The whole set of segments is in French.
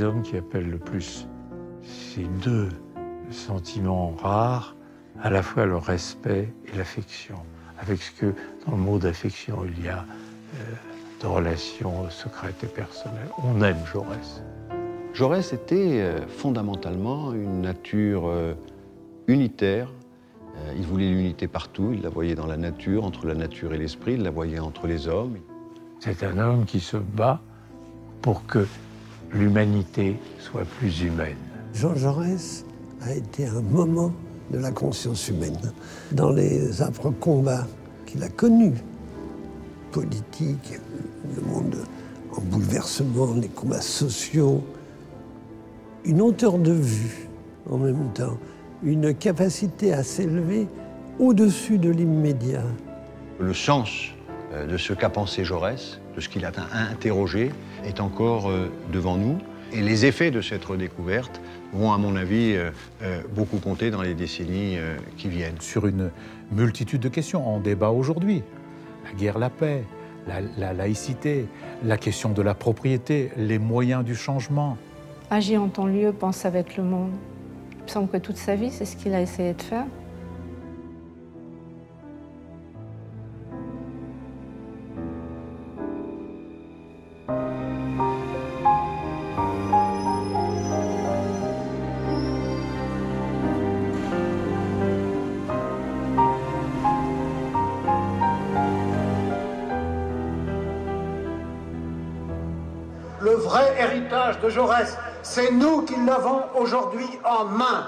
des hommes qui appellent le plus ces deux sentiments rares, à la fois le respect et l'affection, avec ce que dans le mot d'affection il y a de relations secrètes et personnelles. On aime Jaurès. Jaurès était fondamentalement une nature unitaire. Il voulait l'unité partout, il la voyait dans la nature, entre la nature et l'esprit, il la voyait entre les hommes. C'est un homme qui se bat pour que l'humanité soit plus humaine. Jean Jaurès a été un moment de la conscience humaine. Dans les âpres combats qu'il a connus, politiques, le monde en bouleversement, les combats sociaux, une hauteur de vue en même temps, une capacité à s'élever au-dessus de l'immédiat. Le sens de ce qu'a pensé Jaurès, de ce qu'il a interrogé, est encore devant nous. Et les effets de cette redécouverte vont, à mon avis, beaucoup compter dans les décennies qui viennent. Sur une multitude de questions en débat aujourd'hui. La guerre, la paix, la laïcité, la question de la propriété, les moyens du changement. Agir en ton lieu, pense avec le monde. Il me semble que toute sa vie, c'est ce qu'il a essayé de faire. Le vrai héritage de Jaurès, c'est nous qui l'avons aujourd'hui en main.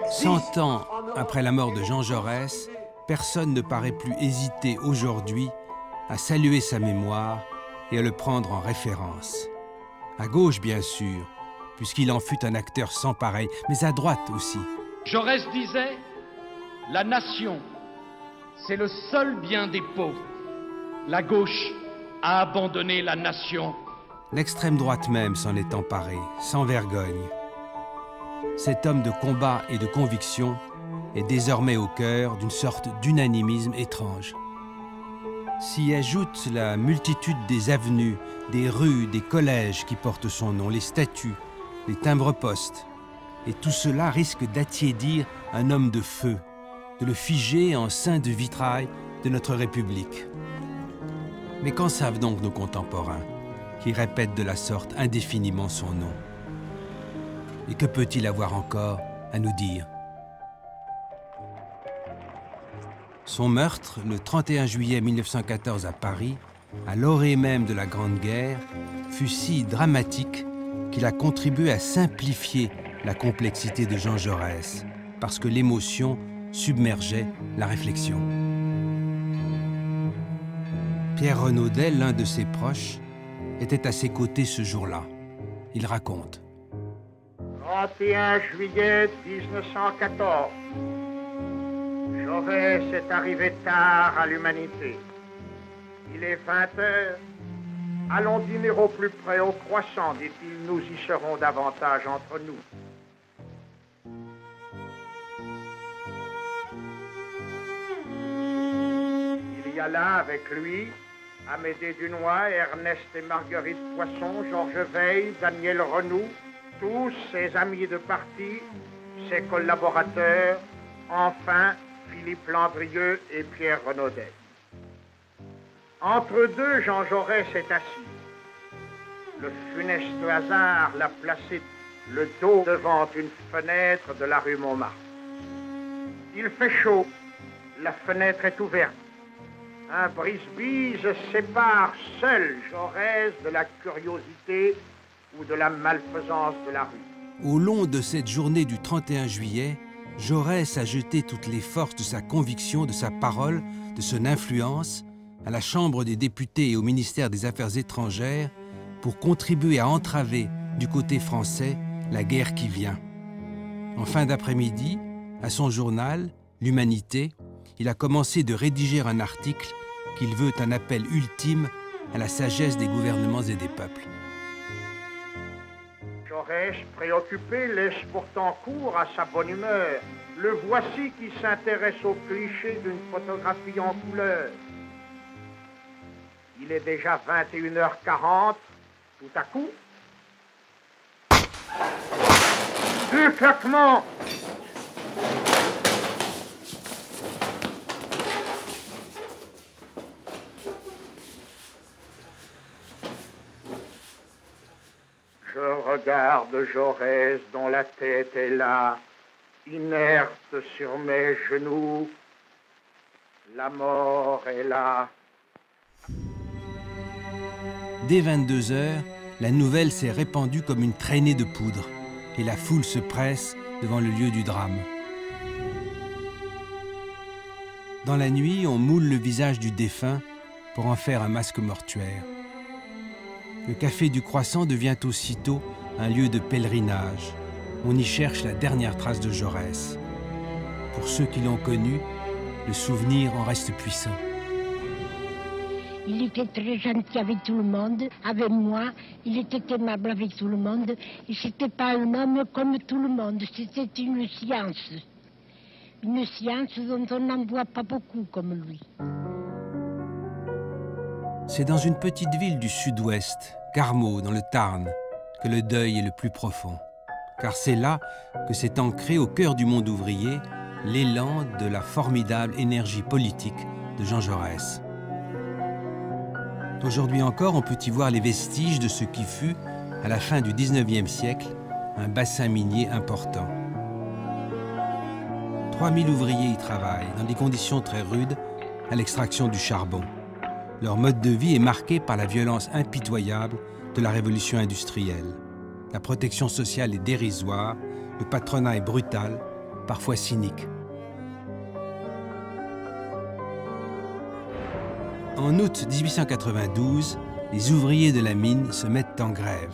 100 ans après la mort de Jean Jaurès, personne ne paraît plus hésiter aujourd'hui à saluer sa mémoire et à le prendre en référence. À gauche, bien sûr, puisqu'il en fut un acteur sans pareil, mais à droite aussi. Jaurès disait « La nation, c'est le seul bien des pauvres. La gauche a abandonné la nation. » L'extrême droite même s'en est emparée, sans vergogne. Cet homme de combat et de conviction est désormais au cœur d'une sorte d'unanimisme étrange. S'y ajoute la multitude des avenues, des rues, des collèges qui portent son nom, les statues, les timbres-postes. Et tout cela risque d'attiédir un homme de feu, de le figer en saint de vitrail de notre République. Mais qu'en savent donc nos contemporains, qui répètent de la sorte indéfiniment son nom? Et que peut-il avoir encore à nous dire? Son meurtre, le 31 juillet 1914 à Paris, à l'orée même de la Grande Guerre, fut si dramatique qu'il a contribué à simplifier la complexité de Jean Jaurès, parce que l'émotion submergeait la réflexion. Pierre Renaudet, l'un de ses proches, était à ses côtés ce jour-là. Il raconte. 31 juillet 1914. Jaurès est arrivé tard à l'humanité. Il est 20 heures. Allons dîner au plus près au croissant, dit-il, nous y serons davantage entre nous. Il y a là avec lui Amédée Dunois, Ernest et Marguerite Poisson, Georges Veil, Daniel Renoux, tous ses amis de parti, ses collaborateurs, enfin Philippe Landrieux et Pierre Renaudet. Entre deux, Jean Jaurès est assis. Le funeste hasard l'a placé le dos devant une fenêtre de la rue Montmartre. Il fait chaud, la fenêtre est ouverte. Un brise-bise sépare seul Jaurès de la curiosité ou de la malfaisance de la rue. Au long de cette journée du 31 juillet, Jaurès a jeté toutes les forces de sa conviction, de sa parole, de son influence à la Chambre des députés et au ministère des Affaires étrangères pour contribuer à entraver, du côté français, la guerre qui vient. En fin d'après-midi, à son journal, L'Humanité, il a commencé de rédiger un article qu'il veut un appel ultime à la sagesse des gouvernements et des peuples. Jaurès, préoccupé, laisse pourtant cours à sa bonne humeur. Le voici qui s'intéresse aux clichés d'une photographie en couleur. Il est déjà 21h40. Tout à coup, 2 claquements. Je regarde Jaurès dont la tête est là, inerte sur mes genoux. La mort est là. Dès 22 heures, la nouvelle s'est répandue comme une traînée de poudre et la foule se presse devant le lieu du drame. Dans la nuit, on moule le visage du défunt pour en faire un masque mortuaire. Le café du Croissant devient aussitôt un lieu de pèlerinage. On y cherche la dernière trace de Jaurès. Pour ceux qui l'ont connu, le souvenir en reste puissant. Il était très gentil avec tout le monde, avec moi. Il était aimable avec tout le monde. Et c'était pas un homme comme tout le monde. C'était une science. Une science dont on n'en voit pas beaucoup comme lui. C'est dans une petite ville du sud-ouest, Carmaux, dans le Tarn, que le deuil est le plus profond. Car c'est là que s'est ancré au cœur du monde ouvrier l'élan de la formidable énergie politique de Jean Jaurès. Aujourd'hui encore, on peut y voir les vestiges de ce qui fut, à la fin du XIXe siècle, un bassin minier important. 3000 ouvriers y travaillent, dans des conditions très rudes, à l'extraction du charbon. Leur mode de vie est marqué par la violence impitoyable de la révolution industrielle. La protection sociale est dérisoire, le patronat est brutal, parfois cynique. En août 1892, les ouvriers de la mine se mettent en grève.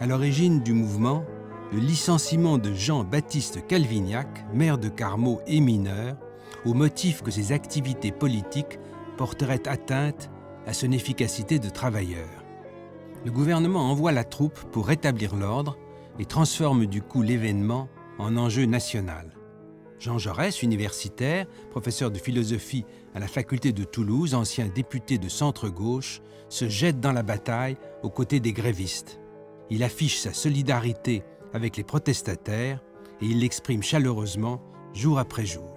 À l'origine du mouvement, le licenciement de Jean-Baptiste Calvignac, maire de Carmaux et mineur, au motif que ses activités politiques porteraient atteinte à son efficacité de travailleur. Le gouvernement envoie la troupe pour rétablir l'ordre et transforme du coup l'événement en enjeu national. Jean Jaurès, universitaire, professeur de philosophie à la faculté de Toulouse, ancien député de centre-gauche, se jette dans la bataille aux côtés des grévistes. Il affiche sa solidarité avec les protestataires et il l'exprime chaleureusement jour après jour.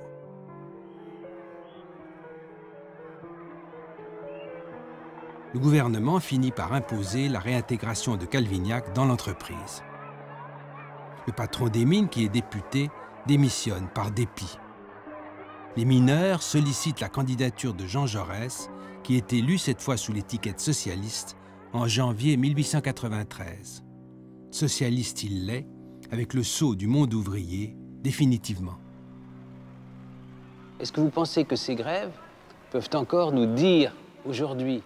Le gouvernement finit par imposer la réintégration de Calvignac dans l'entreprise. Le patron des mines, qui est député, démissionne par dépit. Les mineurs sollicitent la candidature de Jean Jaurès, qui est élu cette fois sous l'étiquette socialiste en janvier 1893. Socialiste il l'est, avec le sceau du monde ouvrier, définitivement. Est-ce que vous pensez que ces grèves peuvent encore nous dire, aujourd'hui,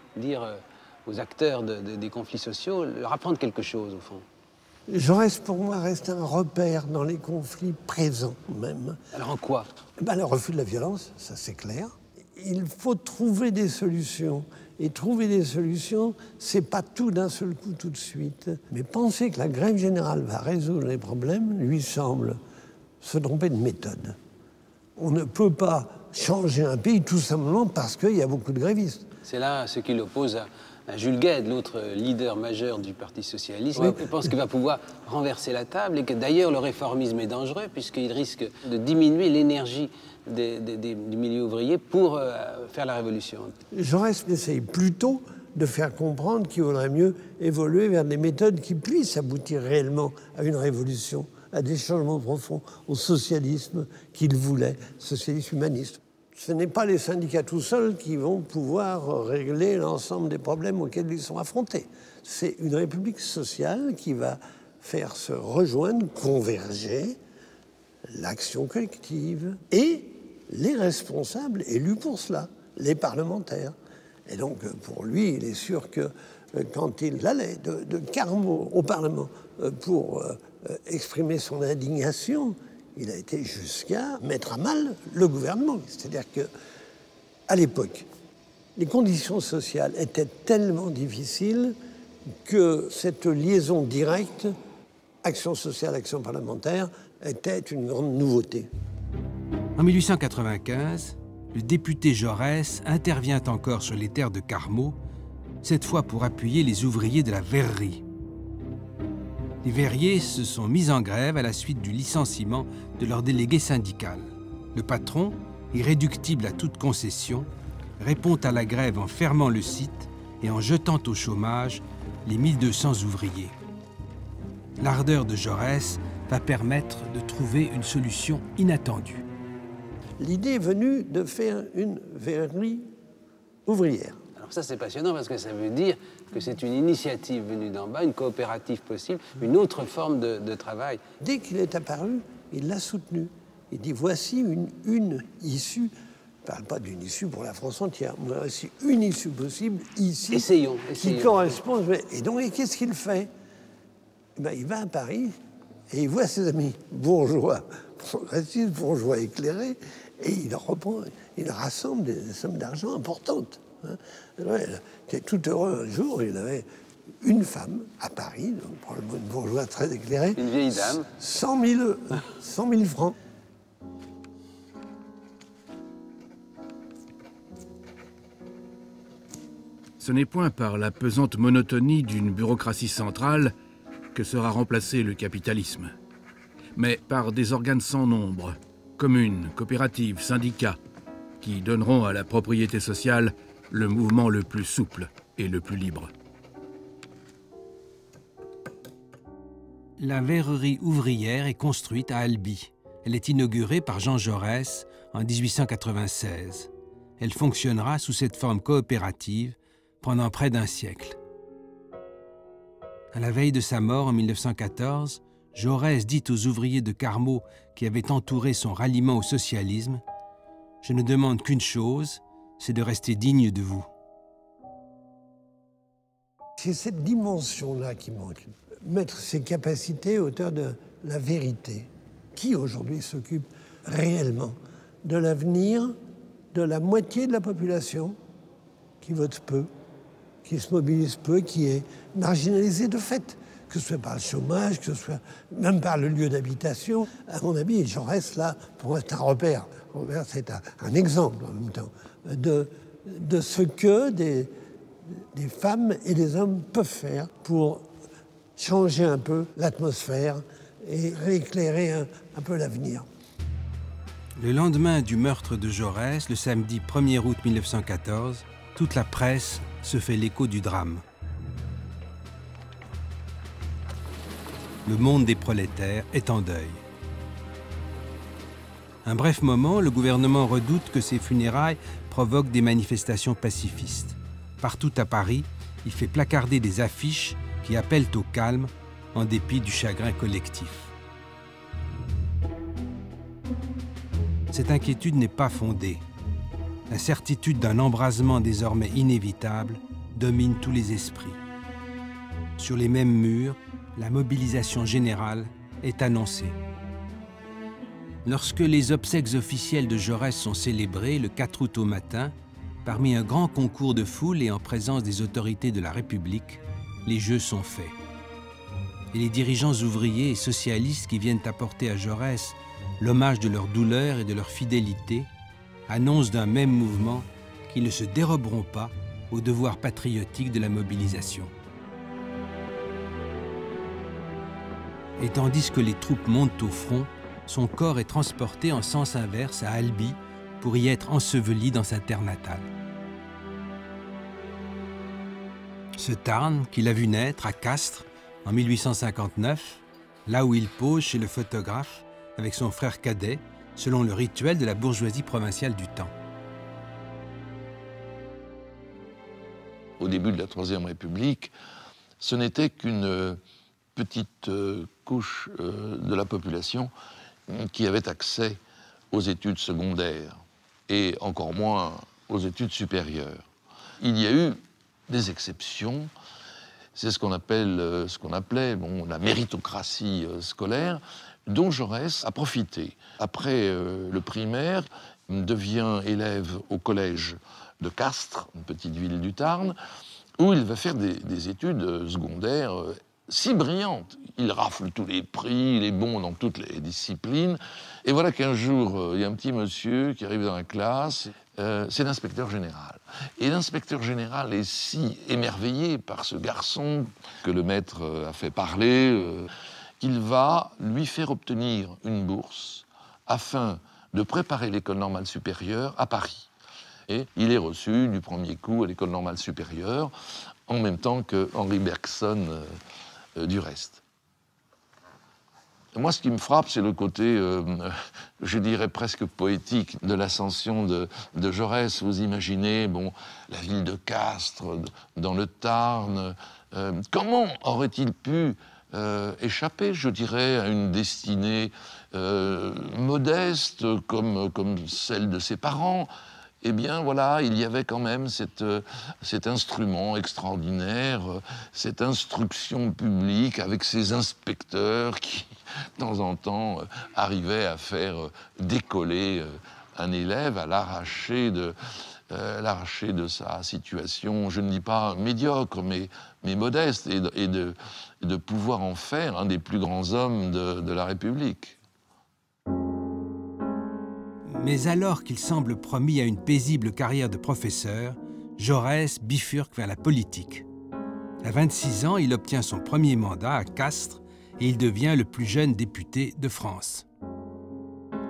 aux acteurs des conflits sociaux, leur apprendre quelque chose, au fond? Jaurès, pour moi, reste un repère dans les conflits présents même. Alors en quoi? Le refus de la violence, ça c'est clair. Il faut trouver des solutions. Et trouver des solutions, c'est pas tout d'un seul coup, tout de suite. Mais penser que la grève générale va résoudre les problèmes, lui semble se tromper de méthode. On ne peut pas changer un pays tout simplement parce qu'il y a beaucoup de grévistes. C'est là ce qui l'oppose à Jules Guesde, l'autre leader majeur du Parti socialiste. Oui. Il pense qu'il va pouvoir renverser la table et que d'ailleurs le réformisme est dangereux puisqu'il risque de diminuer l'énergie du milieu ouvrier pour faire la révolution. Jaurès essaye plutôt de faire comprendre qu'il vaudrait mieux évoluer vers des méthodes qui puissent aboutir réellement à une révolution, à des changements profonds, au socialisme qu'il voulait, socialisme humaniste. Ce n'est pas les syndicats tout seuls qui vont pouvoir régler l'ensemble des problèmes auxquels ils sont affrontés. C'est une république sociale qui va faire se rejoindre, converger l'action collective et les responsables élus pour cela, les parlementaires. Et donc, pour lui, il est sûr que quand il allait de Carmaux au Parlement pour exprimer son indignation, il a été jusqu'à mettre à mal le gouvernement. C'est-à-dire qu'à l'époque, les conditions sociales étaient tellement difficiles que cette liaison directe, action sociale, action parlementaire, était une grande nouveauté. En 1895, le député Jaurès intervient encore sur les terres de Carmaux, cette fois pour appuyer les ouvriers de la verrerie. Les verriers se sont mis en grève à la suite du licenciement de leur délégué syndical. Le patron, irréductible à toute concession, répond à la grève en fermant le site et en jetant au chômage les 1200 ouvriers. L'ardeur de Jaurès va permettre de trouver une solution inattendue. L'idée est venue de faire une verrerie ouvrière. Alors ça, c'est passionnant parce que ça veut dire que c'est une initiative venue d'en bas, une coopérative possible, une autre forme de travail. Dès qu'il est apparu, il l'a soutenu. Il dit, voici une issue. Je ne parle pas d'une issue pour la France entière. Voici une issue possible ici. Essayons. Qui correspond. Et donc, qu'est-ce qu'il fait? Il va à Paris et il voit ses amis bourgeois, progressistes, bourgeois éclairés, et il reprend, il rassemble des sommes d'argent importantes. Il était tout heureux un jour, il avait une femme à Paris, donc probablement une bourgeoise très éclairée. Une vieille dame. 100 000 francs. Ce n'est point par la pesante monotonie d'une bureaucratie centrale que sera remplacé le capitalisme, mais par des organes sans nombre, communes, coopératives, syndicats, qui donneront à la propriété sociale le mouvement le plus souple et le plus libre. La verrerie ouvrière est construite à Albi. Elle est inaugurée par Jean Jaurès en 1896. Elle fonctionnera sous cette forme coopérative pendant près d'un siècle. À la veille de sa mort en 1914, Jaurès dit aux ouvriers de Carmaux qui avaient entouré son ralliement au socialisme « Je ne demande qu'une chose, c'est de rester digne de vous. » C'est cette dimension-là qui manque. Mettre ses capacités à hauteur de la vérité. Qui aujourd'hui s'occupe réellement de l'avenir de la moitié de la population qui vote peu, qui se mobilise peu, qui est marginalisée de fait, que ce soit par le chômage, que ce soit même par le lieu d'habitation. À mon avis, Jaurès, là, pour moi, c'est un repère. C'est un exemple, en même temps, de ce que des femmes et des hommes peuvent faire pour changer un peu l'atmosphère et rééclairer un peu l'avenir. Le lendemain du meurtre de Jaurès, le samedi 1er août 1914, toute la presse se fait l'écho du drame. Le monde des prolétaires est en deuil. Un bref moment, le gouvernement redoute que ces funérailles provoquent des manifestations pacifistes. Partout à Paris, il fait placarder des affiches qui appellent au calme en dépit du chagrin collectif. Cette inquiétude n'est pas fondée. La certitude d'un embrasement désormais inévitable domine tous les esprits. Sur les mêmes murs, la mobilisation générale est annoncée. Lorsque les obsèques officielles de Jaurès sont célébrées le 4 août au matin, parmi un grand concours de foule et en présence des autorités de la République, les jeux sont faits. Et les dirigeants ouvriers et socialistes qui viennent apporter à Jaurès l'hommage de leur douleur et de leur fidélité annoncent d'un même mouvement qu'ils ne se déroberont pas au devoir patriotique de la mobilisation. Et tandis que les troupes montent au front, son corps est transporté en sens inverse à Albi pour y être enseveli dans sa terre natale. Ce Tarn qu'il a vu naître à Castres en 1859, là où il pose chez le photographe avec son frère cadet, selon le rituel de la bourgeoisie provinciale du temps. Au début de la Troisième République, ce n'était qu'une petite couche de la population qui avait accès aux études secondaires et encore moins aux études supérieures. Il y a eu des exceptions, c'est ce qu'on appelait la méritocratie scolaire, dont Jaurès a profité. Après le primaire, il devient élève au collège de Castres, une petite ville du Tarn, où il va faire des études secondaires si brillante. Il rafle tous les prix, il est bon dans toutes les disciplines. Et voilà qu'un jour, il y a un petit monsieur qui arrive dans la classe, c'est l'inspecteur général. Et l'inspecteur général est si émerveillé par ce garçon que le maître a fait parler, qu'il va lui faire obtenir une bourse afin de préparer l'école normale supérieure à Paris. Et il est reçu du premier coup à l'école normale supérieure, en même temps que Henri Bergson du reste. Moi, ce qui me frappe, c'est le côté, je dirais presque poétique de l'ascension de Jaurès. Vous imaginez, bon, la ville de Castres, dans le Tarn. Comment aurait-il pu échapper, je dirais, à une destinée modeste comme celle de ses parents? Eh bien, voilà, il y avait quand même cet instrument extraordinaire, cette instruction publique avec ces inspecteurs qui, de temps en temps, arrivaient à faire décoller un élève, à l'arracher de sa situation, je ne dis pas médiocre, mais modeste, et de pouvoir en faire un des plus grands hommes de la République. Mais alors qu'il semble promis à une paisible carrière de professeur, Jaurès bifurque vers la politique. À 26 ans, il obtient son premier mandat à Castres et il devient le plus jeune député de France.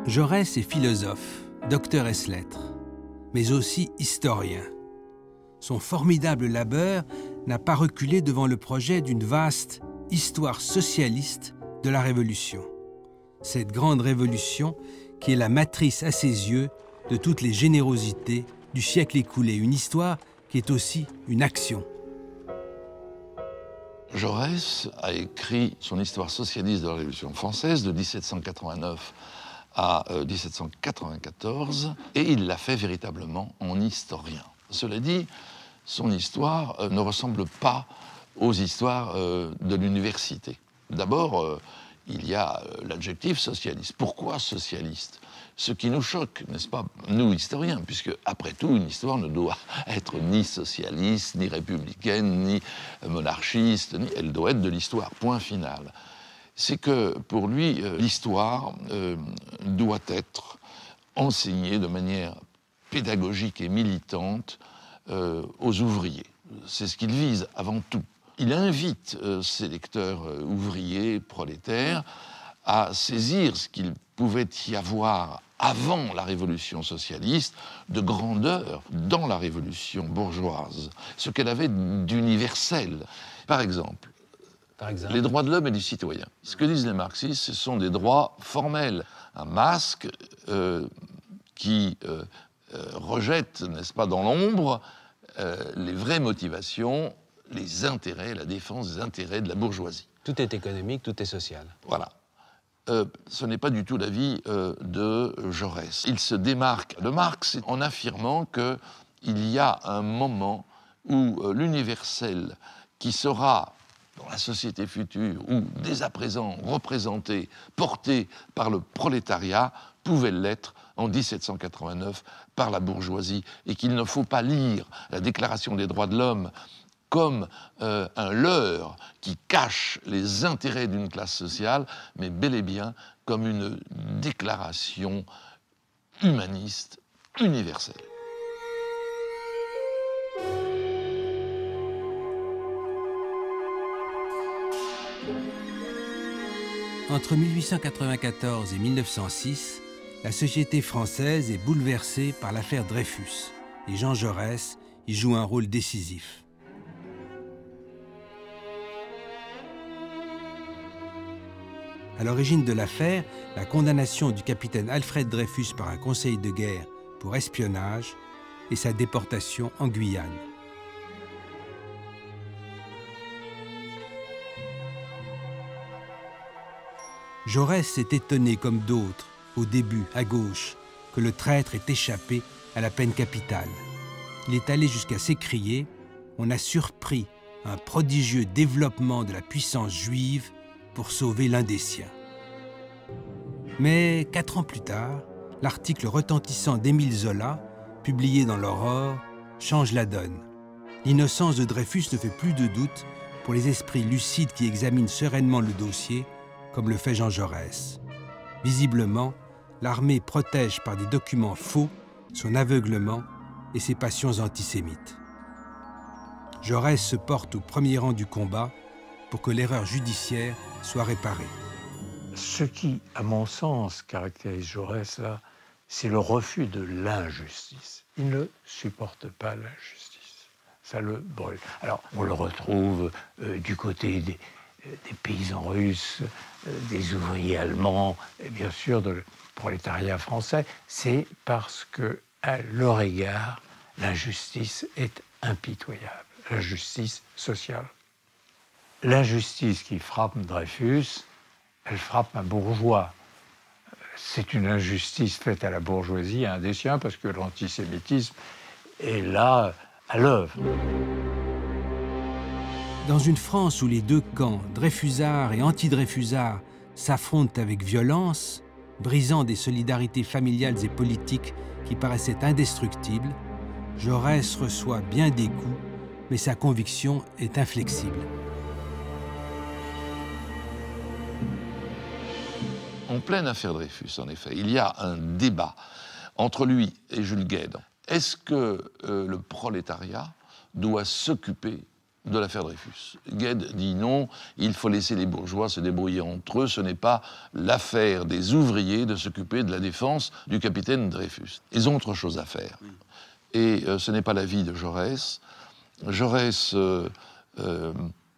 Jaurès est philosophe, docteur ès lettres, mais aussi historien. Son formidable labeur n'a pas reculé devant le projet d'une vaste histoire socialiste de la Révolution. Cette grande révolution qui est la matrice à ses yeux de toutes les générosités du siècle écoulé. Une histoire qui est aussi une action. Jaurès a écrit son histoire socialiste de la Révolution française de 1789 à 1794, et il l'a fait véritablement en historien. Cela dit, son histoire ne ressemble pas aux histoires de l'université. D'abord, il y a l'adjectif socialiste. Pourquoi socialiste? Ce qui nous choque, n'est-ce pas, nous historiens, puisque après tout, une histoire ne doit être ni socialiste, ni républicaine, ni monarchiste, elle doit être de l'histoire, point final. C'est que pour lui, l'histoire doit être enseignée de manière pédagogique et militante aux ouvriers. C'est ce qu'il vise avant tout. Il invite ses lecteurs ouvriers, prolétaires, à saisir ce qu'il pouvait y avoir avant la révolution socialiste de grandeur dans la révolution bourgeoise, ce qu'elle avait d'universel. Par exemple, les droits de l'homme et du citoyen. Ce que disent les marxistes, ce sont des droits formels. Un masque qui rejette, n'est-ce pas, dans l'ombre, les vraies motivations, les intérêts, la défense des intérêts de la bourgeoisie. Tout est économique, tout est social. Voilà. Ce n'est pas du tout l'avis de Jaurès. Il se démarque de Marx en affirmant qu'il y a un moment où l'universel qui sera dans la société future ou dès à présent représenté, porté par le prolétariat, pouvait l'être en 1789 par la bourgeoisie, et qu'il ne faut pas lire la Déclaration des droits de l'homme comme un leurre qui cache les intérêts d'une classe sociale, mais bel et bien comme une déclaration humaniste universelle. Entre 1894 et 1906, la société française est bouleversée par l'affaire Dreyfus, et Jean Jaurès y joue un rôle décisif. À l'origine de l'affaire, la condamnation du capitaine Alfred Dreyfus par un conseil de guerre pour espionnage et sa déportation en Guyane. Jaurès s'est étonné, comme d'autres, au début, à gauche, que le traître ait échappé à la peine capitale. Il est allé jusqu'à s'écrier « On a surpris un prodigieux développement de la puissance juive pour sauver l'un des siens. » Mais 4 ans plus tard, l'article retentissant d'Émile Zola, publié dans l'Aurore, change la donne. L'innocence de Dreyfus ne fait plus de doute pour les esprits lucides qui examinent sereinement le dossier, comme le fait Jean Jaurès. Visiblement, l'armée protège par des documents faux son aveuglement et ses passions antisémites. Jaurès se porte au premier rang du combat pour que l'erreur judiciaire soit réparée. Ce qui, à mon sens, caractérise Jaurès, là, c'est le refus de l'injustice. Il ne supporte pas l'injustice. Ça le brûle. Alors, on le retrouve du côté des paysans russes, des ouvriers allemands, et bien sûr du prolétariat français. C'est parce que, à leur égard, l'injustice est impitoyable. L'injustice sociale. L'injustice qui frappe Dreyfus, elle frappe un bourgeois. C'est une injustice faite à la bourgeoisie, à un des siens, parce que l'antisémitisme est là, à l'œuvre. Dans une France où les deux camps, dreyfusards et anti-dreyfusards, s'affrontent avec violence, brisant des solidarités familiales et politiques qui paraissaient indestructibles, Jaurès reçoit bien des coups, mais sa conviction est inflexible. En pleine affaire Dreyfus, en effet, il y a un débat entre lui et Jules Guesde. Est-ce que le prolétariat doit s'occuper de l'affaire Dreyfus? Guesde dit non, il faut laisser les bourgeois se débrouiller entre eux, ce n'est pas l'affaire des ouvriers de s'occuper de la défense du capitaine Dreyfus. Ils ont autre chose à faire. Et ce n'est pas l'avis de Jaurès. Jaurès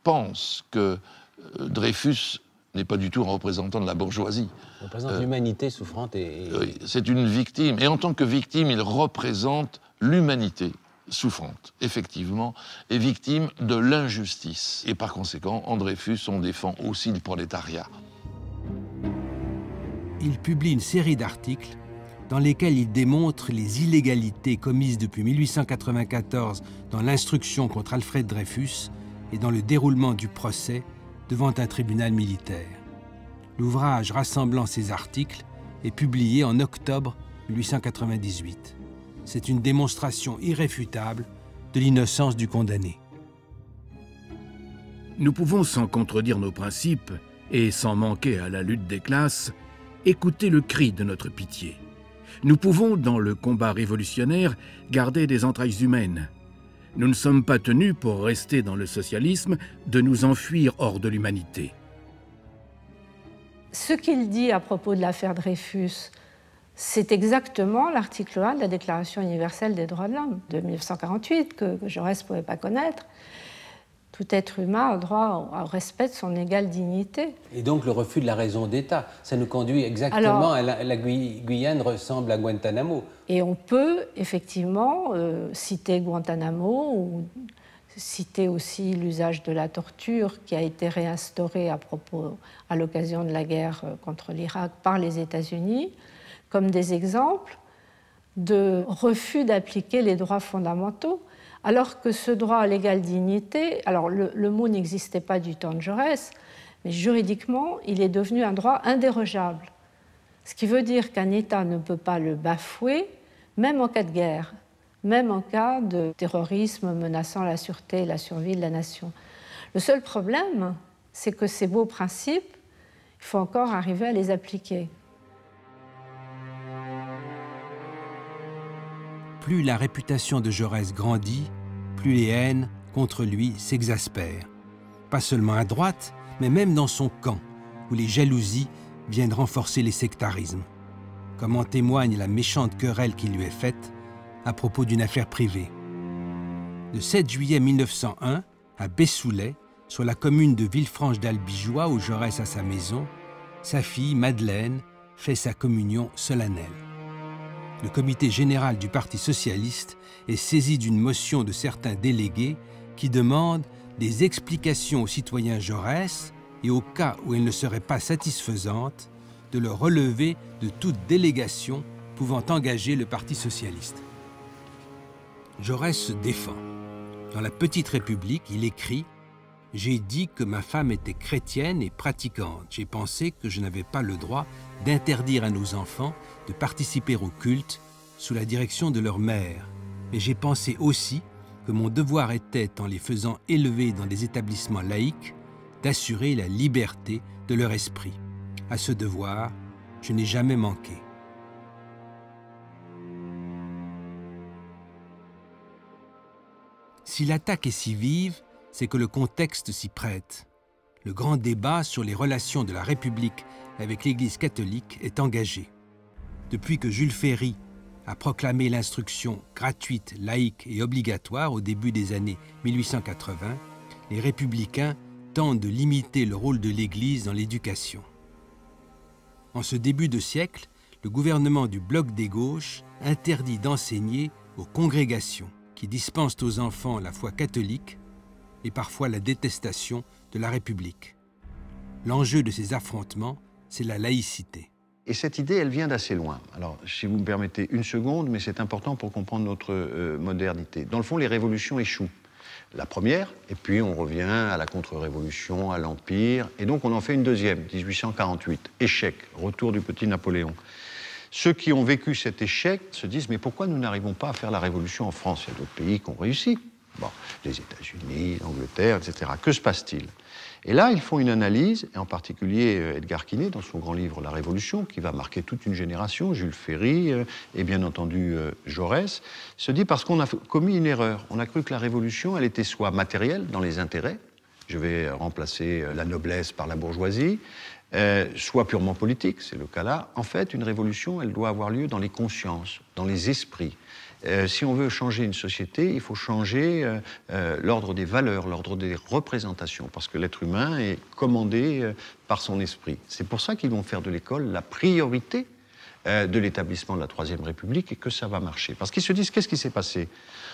pense que Dreyfus n'est pas du tout un représentant de la bourgeoisie. Il représente l'humanité souffrante et... Oui, c'est une victime. Et en tant que victime, il représente l'humanité souffrante, effectivement, et victime de l'injustice. Et par conséquent, en Dreyfus, on défend aussi le prolétariat. Il publie une série d'articles dans lesquels il démontre les illégalités commises depuis 1894 dans l'instruction contre Alfred Dreyfus et dans le déroulement du procès devant un tribunal militaire. L'ouvrage rassemblant ces articles est publié en octobre 1898. C'est une démonstration irréfutable de l'innocence du condamné. Nous pouvons, sans contredire nos principes et sans manquer à la lutte des classes, écouter le cri de notre pitié. Nous pouvons, dans le combat révolutionnaire, garder des entrailles humaines. Nous ne sommes pas tenus, pour rester dans le socialisme, de nous enfuir hors de l'humanité. Ce qu'il dit à propos de l'affaire Dreyfus, c'est exactement l'article 1 de la Déclaration universelle des droits de l'homme de 1948, que Jaurès ne pouvait pas connaître. Tout être humain a droit au respect de son égale dignité. Et donc le refus de la raison d'État, ça nous conduit exactement à la Guyane ressemble à Guantanamo. Et on peut effectivement citer Guantanamo ou citer aussi l'usage de la torture qui a été réinstauré à l'occasion de la guerre contre l'Irak par les États-Unis, comme des exemples de refus d'appliquer les droits fondamentaux. Alors que ce droit à l'égale dignité, alors le mot n'existait pas du temps de Jaurès, mais juridiquement, il est devenu un droit indérogeable. Ce qui veut dire qu'un État ne peut pas le bafouer, même en cas de guerre, même en cas de terrorisme menaçant la sûreté et la survie de la nation. Le seul problème, c'est que ces beaux principes, il faut encore arriver à les appliquer. Plus la réputation de Jaurès grandit, plus les haines contre lui s'exaspèrent. Pas seulement à droite, mais même dans son camp, où les jalousies viennent renforcer les sectarismes. Comme en témoigne la méchante querelle qui lui est faite à propos d'une affaire privée. Le 7 juillet 1901, à Bessoulet, sur la commune de Villefranche-d'Albigeois, où Jaurès a sa maison, sa fille, Madeleine, fait sa communion solennelle. Le comité général du Parti socialiste est saisi d'une motion de certains délégués qui demandent des explications aux citoyens Jaurès et au cas où elles ne seraient pas satisfaisantes, de le relever de toute délégation pouvant engager le Parti socialiste. Jaurès se défend. Dans la Petite République, il écrit « J'ai dit que ma femme était chrétienne et pratiquante. J'ai pensé que je n'avais pas le droit d'interdire à nos enfants de participer au culte sous la direction de leur mère. Mais j'ai pensé aussi que mon devoir était, en les faisant élever dans des établissements laïques, d'assurer la liberté de leur esprit. À ce devoir, je n'ai jamais manqué. Si l'attaque est si vive, c'est que le contexte s'y prête. Le grand débat sur les relations de la République avec l'Église catholique est engagé. Depuis que Jules Ferry a proclamé l'instruction gratuite, laïque et obligatoire au début des années 1880, les républicains tentent de limiter le rôle de l'Église dans l'éducation. En ce début de siècle, le gouvernement du Bloc des gauches interdit d'enseigner aux congrégations qui dispensent aux enfants la foi catholique et parfois la détestation de la République. L'enjeu de ces affrontements, c'est la laïcité. Et cette idée, elle vient d'assez loin. Alors, si vous me permettez une seconde, mais c'est important pour comprendre notre modernité. Dans le fond, les révolutions échouent. La première, et puis on revient à la contre-révolution, à l'Empire, et donc on en fait une deuxième, 1848. Échec, retour du petit Napoléon. Ceux qui ont vécu cet échec se disent « mais pourquoi nous n'arrivons pas à faire la révolution en France ?» Il y a d'autres pays qui ont réussi. Bon, les États-Unis, l'Angleterre, etc. Que se passe-t-il? Et là, ils font une analyse, et en particulier Edgar Quinet, dans son grand livre « La Révolution », qui va marquer toute une génération, Jules Ferry et bien entendu Jaurès, se dit parce qu'on a commis une erreur. On a cru que la Révolution, elle était soit matérielle, dans les intérêts, je vais remplacer la noblesse par la bourgeoisie, soit purement politique, c'est le cas là. En fait, une révolution, elle doit avoir lieu dans les consciences, dans les esprits. Si on veut changer une société, il faut changer l'ordre des valeurs, l'ordre des représentations, parce que l'être humain est commandé par son esprit. C'est pour ça qu'ils vont faire de l'école la priorité de l'établissement de la Troisième République et que ça va marcher. Parce qu'ils se disent, qu'est-ce qui s'est passé?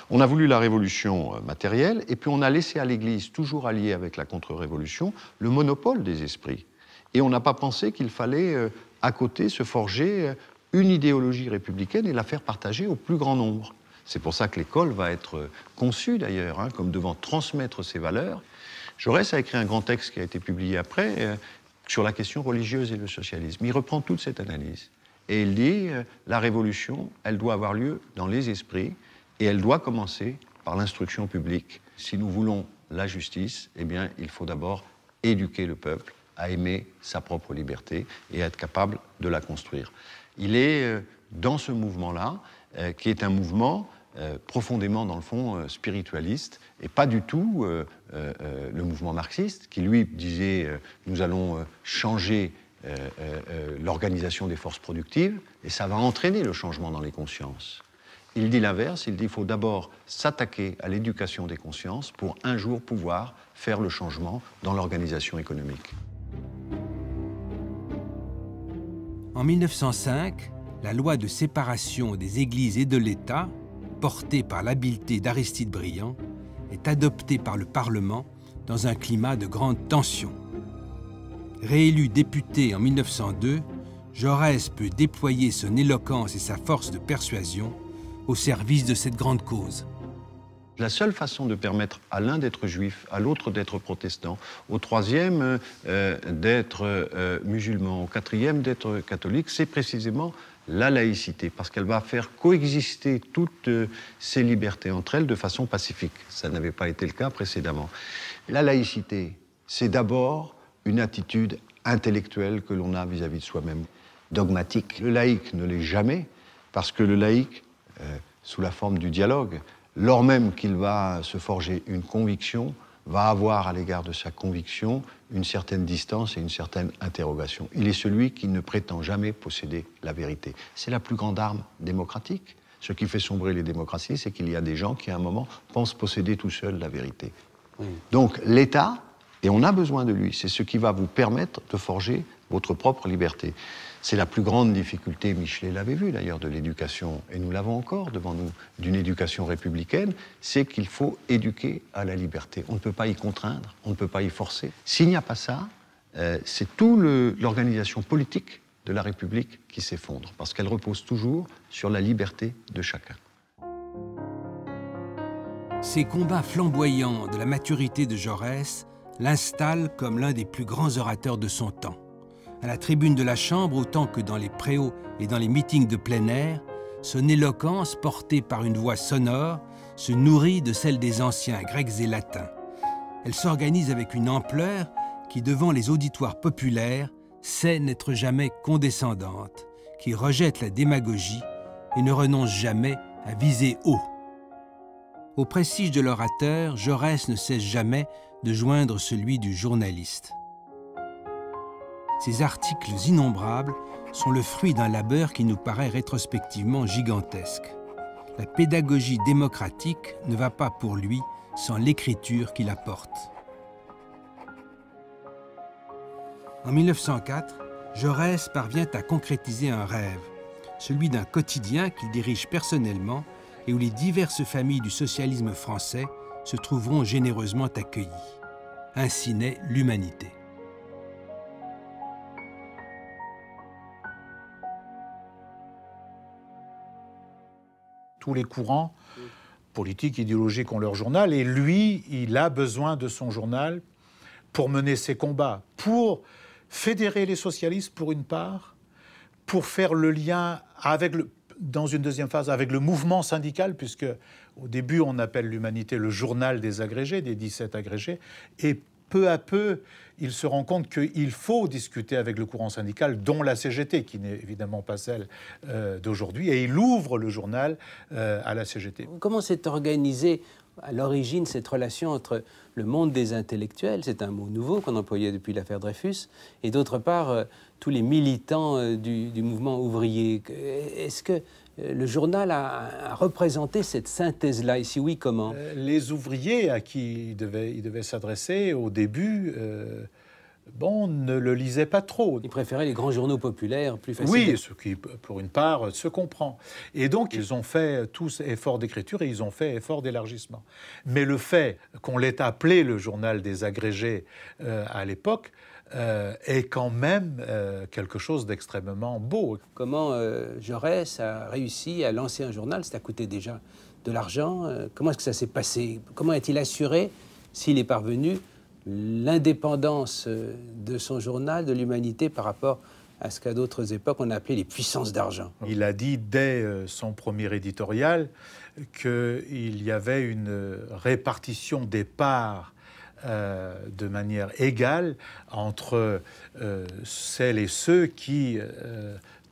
On a voulu la révolution matérielle et puis on a laissé à l'Église, toujours alliée avec la contre-révolution, le monopole des esprits. Et on n'a pas pensé qu'il fallait, à côté, se forger une idéologie républicaine et la faire partager au plus grand nombre. C'est pour ça que l'école va être conçue, d'ailleurs, comme devant transmettre ses valeurs. Jaurès a écrit un grand texte qui a été publié après sur la question religieuse et le socialisme. Il reprend toute cette analyse. Et il dit, la révolution, elle doit avoir lieu dans les esprits et elle doit commencer par l'instruction publique. Si nous voulons la justice, eh bien, il faut d'abord éduquer le peuple à aimer sa propre liberté et à être capable de la construire. Il est dans ce mouvement-là, qui est un mouvement profondément, dans le fond, spiritualiste, et pas du tout le mouvement marxiste, qui lui disait nous allons changer l'organisation des forces productives, et ça va entraîner le changement dans les consciences. Il dit l'inverse, il dit qu'il faut d'abord s'attaquer à l'éducation des consciences pour un jour pouvoir faire le changement dans l'organisation économique. En 1905, la loi de séparation des églises et de l'État, portée par l'habileté d'Aristide Briand, est adoptée par le Parlement dans un climat de grande tension. Réélu député en 1902, Jaurès peut déployer son éloquence et sa force de persuasion au service de cette grande cause. La seule façon de permettre à l'un d'être juif, à l'autre d'être protestant, au troisième d'être musulman, au quatrième d'être catholique, c'est précisément la laïcité, parce qu'elle va faire coexister toutes ces libertés entre elles de façon pacifique. Ça n'avait pas été le cas précédemment. La laïcité, c'est d'abord une attitude intellectuelle que l'on a vis-à-vis de soi-même, dogmatique. Le laïc ne l'est jamais, parce que le laïc, sous la forme du dialogue, lors même qu'il va se forger une conviction, va avoir à l'égard de sa conviction une certaine distance et une certaine interrogation. Il est celui qui ne prétend jamais posséder la vérité. C'est la plus grande arme démocratique. Ce qui fait sombrer les démocraties, c'est qu'il y a des gens qui, à un moment, pensent posséder tout seuls la vérité. Oui. Donc l'État, et on a besoin de lui, c'est ce qui va vous permettre de forger votre propre liberté. C'est la plus grande difficulté, Michelet l'avait vu d'ailleurs, de l'éducation, et nous l'avons encore devant nous, d'une éducation républicaine, c'est qu'il faut éduquer à la liberté. On ne peut pas y contraindre, on ne peut pas y forcer. S'il n'y a pas ça, c'est toute l'organisation politique de la République qui s'effondre, parce qu'elle repose toujours sur la liberté de chacun. Ces combats flamboyants de la maturité de Jaurès l'installent comme l'un des plus grands orateurs de son temps. À la tribune de la Chambre, autant que dans les préaux et dans les meetings de plein air, son éloquence, portée par une voix sonore, se nourrit de celle des anciens grecs et latins. Elle s'organise avec une ampleur qui, devant les auditoires populaires, sait n'être jamais condescendante, qui rejette la démagogie et ne renonce jamais à viser haut. Au prestige de l'orateur, Jaurès ne cesse jamais de joindre celui du journaliste. Ces articles innombrables sont le fruit d'un labeur qui nous paraît rétrospectivement gigantesque. La pédagogie démocratique ne va pas pour lui sans l'écriture qu'il apporte. En 1904, Jaurès parvient à concrétiser un rêve, celui d'un quotidien qu'il dirige personnellement et où les diverses familles du socialisme français se trouveront généreusement accueillies. Ainsi naît l'Humanité. Tous les courants politiques, idéologiques ont leur journal, et lui, il a besoin de son journal pour mener ses combats, pour fédérer les socialistes pour une part, pour faire le lien avec dans une deuxième phase avec le mouvement syndical, puisque au début on appelle l'Humanité le journal des agrégés, des 17 agrégés, et peu à peu il se rend compte qu'il faut discuter avec le courant syndical, dont la CGT, qui n'est évidemment pas celle d'aujourd'hui, et il ouvre le journal à la CGT. Comment s'est organisée à l'origine cette relation entre le monde des intellectuels, c'est un mot nouveau qu'on employait depuis l'affaire Dreyfus, et d'autre part tous les militants du mouvement ouvrier? Est-ce que le journal a représenté cette synthèse-là, et si oui, comment? Les ouvriers à qui il devait s'adresser au début, ne le lisaient pas trop. Ils préféraient les grands journaux populaires, plus faciles. Oui, ce qui, pour une part, se comprend. Et donc, ils ont fait tous effort d'écriture et ils ont fait effort d'élargissement. Mais le fait qu'on l'ait appelé le journal des agrégés à l'époque est quand même quelque chose d'extrêmement beau. Comment Jaurès a réussi à lancer un journal? Ça a coûté déjà de l'argent. Comment est-ce que ça s'est passé? Comment est-il assuré, s'il est parvenu, l'indépendance de son journal, de l'Humanité, par rapport à ce qu'à d'autres époques on a appelé les puissances d'argent? Il a dit dès son premier éditorial qu'il y avait une répartition des parts de manière égale entre celles et ceux qui